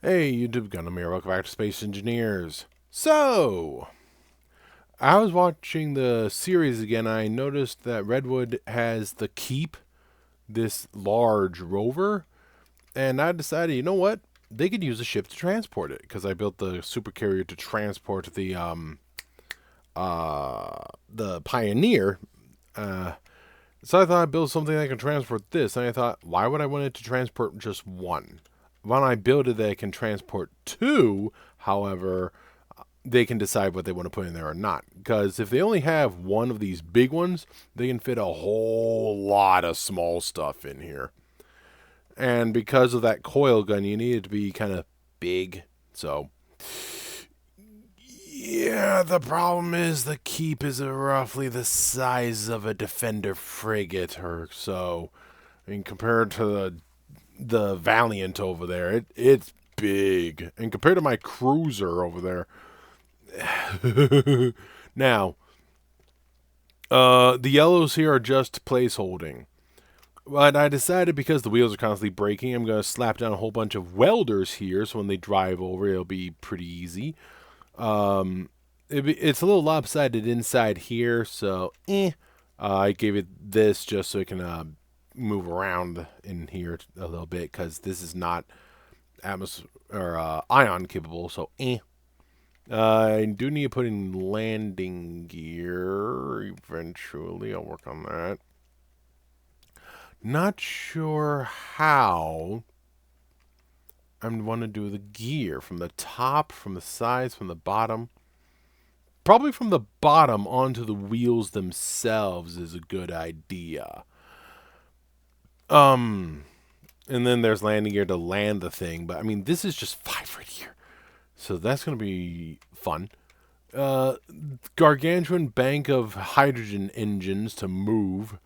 Hey, YouTube Gundam here. Welcome back to Space Engineers. So, I was watching the series again. I noticed that Redwood has the Keep, this large rover, and I decided, you know what? They could use a ship to transport it because I built the supercarrier to transport the Pioneer. Uh, so I thought I'd build something that can transport this, and I thought, why would I want it to transport just one? Why don't I build it that it can transport two? However, they can decide what they want to put in there or not. Because if they only have one of these big ones, they can fit a whole lot of small stuff in here. And because of that coil gun, you need it to be kind of big. So, yeah, the problem is the Keep is roughly the size of a Defender frigate or so. I mean, compared to the Valiant over there, it's big. And compared to my cruiser over there, now, the yellows here are just placeholding. But I decided because the wheels are constantly breaking, I'm going to slap down a whole bunch of welders here, so when they drive over, it'll be pretty easy. It's a little lopsided inside here, so I gave it this just so it can move around in here a little bit, because this is not atmosphere or ion capable, so I do need to put in landing gear eventually. I'll work on that. Not sure how I want to do the gear. From the top, from the sides, from the bottom. Probably from the bottom onto the wheels themselves is a good idea. And then there's landing gear to land the thing. But, I mean, this is just 5 right here. So that's going to be fun. Gargantuan bank of hydrogen engines to move.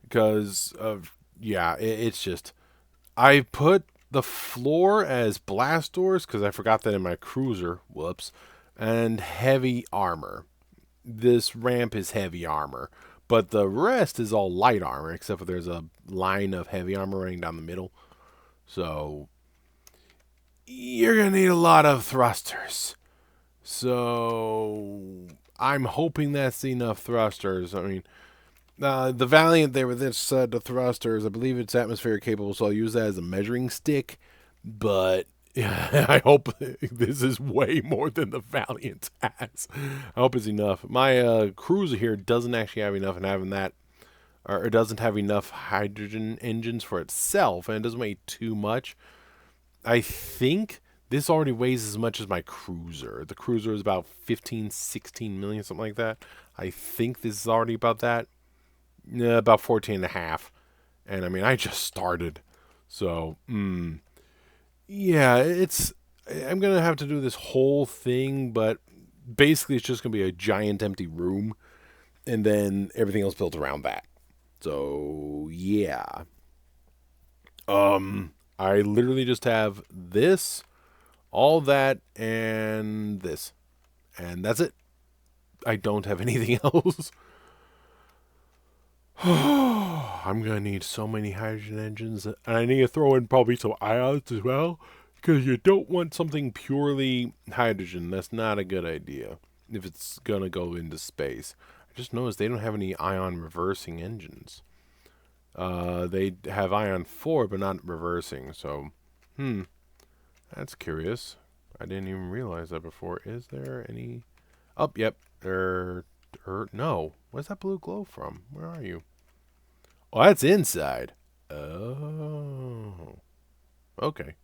Because of, yeah, it's just, I put the floor as blast doors because I forgot that in my cruiser. Whoops. And heavy armor. This ramp is heavy armor. But the rest is all light armor, except for there's a line of heavy armor running down the middle. So, you're going to need a lot of thrusters. So, I'm hoping that's enough thrusters. I mean, the Valiant, they were this set of thrusters. I believe it's atmosphere capable, so I'll use that as a measuring stick. But I hope this is way more than the Valiant has. I hope it's enough. My cruiser here doesn't actually have enough, and having that, or it doesn't have enough hydrogen engines for itself, and it doesn't weigh too much. I think this already weighs as much as my cruiser. The cruiser is about 15, 16 million, something like that. I think this is already about that. About 14 and a half. And I mean, I just started. So, yeah, I'm going to have to do this whole thing, but basically it's just going to be a giant empty room. And then everything else built around that. So, yeah. I literally just have this, all that, and this. And that's it. I don't have anything else. I'm going to need so many hydrogen engines. And I need to throw in probably some ions as well. Because you don't want something purely hydrogen. That's not a good idea if it's going to go into space. I just noticed they don't have any ion reversing engines. They have ion 4, but not reversing. So, that's curious. I didn't even realize that before. Is there any? Oh, yep. No. Where's that blue glow from? Where are you? Oh, that's inside. Oh. Okay.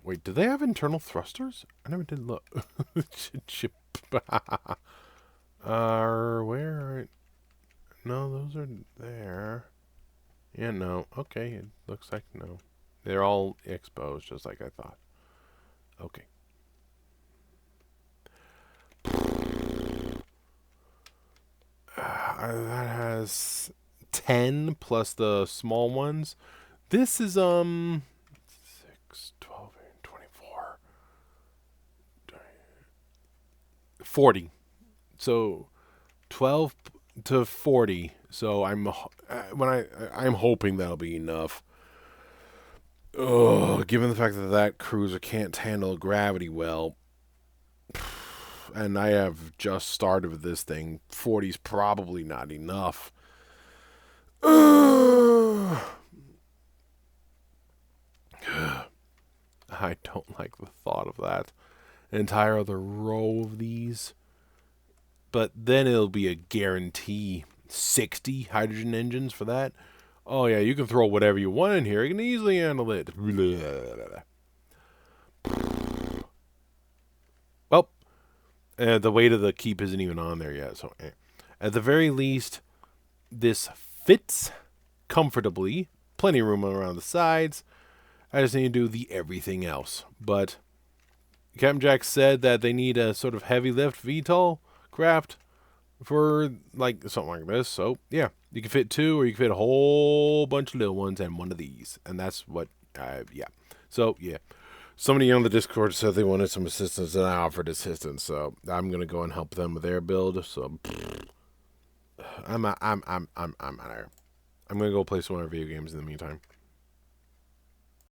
Wait, do they have internal thrusters? I never did look. Chip. Where are... No, those are there. Yeah, no. Okay, it looks like no. They're all exposed, just like I thought. Okay. That has 10 plus the small ones. This is 6, 12, 24, 40. So 12 to 40. So I'm hoping that'll be enough. Oh, given the fact that that cruiser can't handle gravity well, and I have just started with this thing, 40's probably not enough. I don't like the thought of that. An entire other row of these. But then it'll be a guarantee 60 hydrogen engines for that. Oh, yeah, you can throw whatever you want in here. You can easily handle it. Well, the weight of the keep isn't even on there yet. So, at the very least, this fits comfortably. Plenty of room around the sides. I just need to do the everything else. But Captain Jack said that they need a sort of heavy lift VTOL craft for like something like this. So yeah, you can fit 2, or you can fit a whole bunch of little ones and one of these, and that's what yeah. So yeah, somebody on the Discord said they wanted some assistance, and I offered assistance. So I'm gonna go and help them with their build. So I'm gonna go play some more video games in the meantime.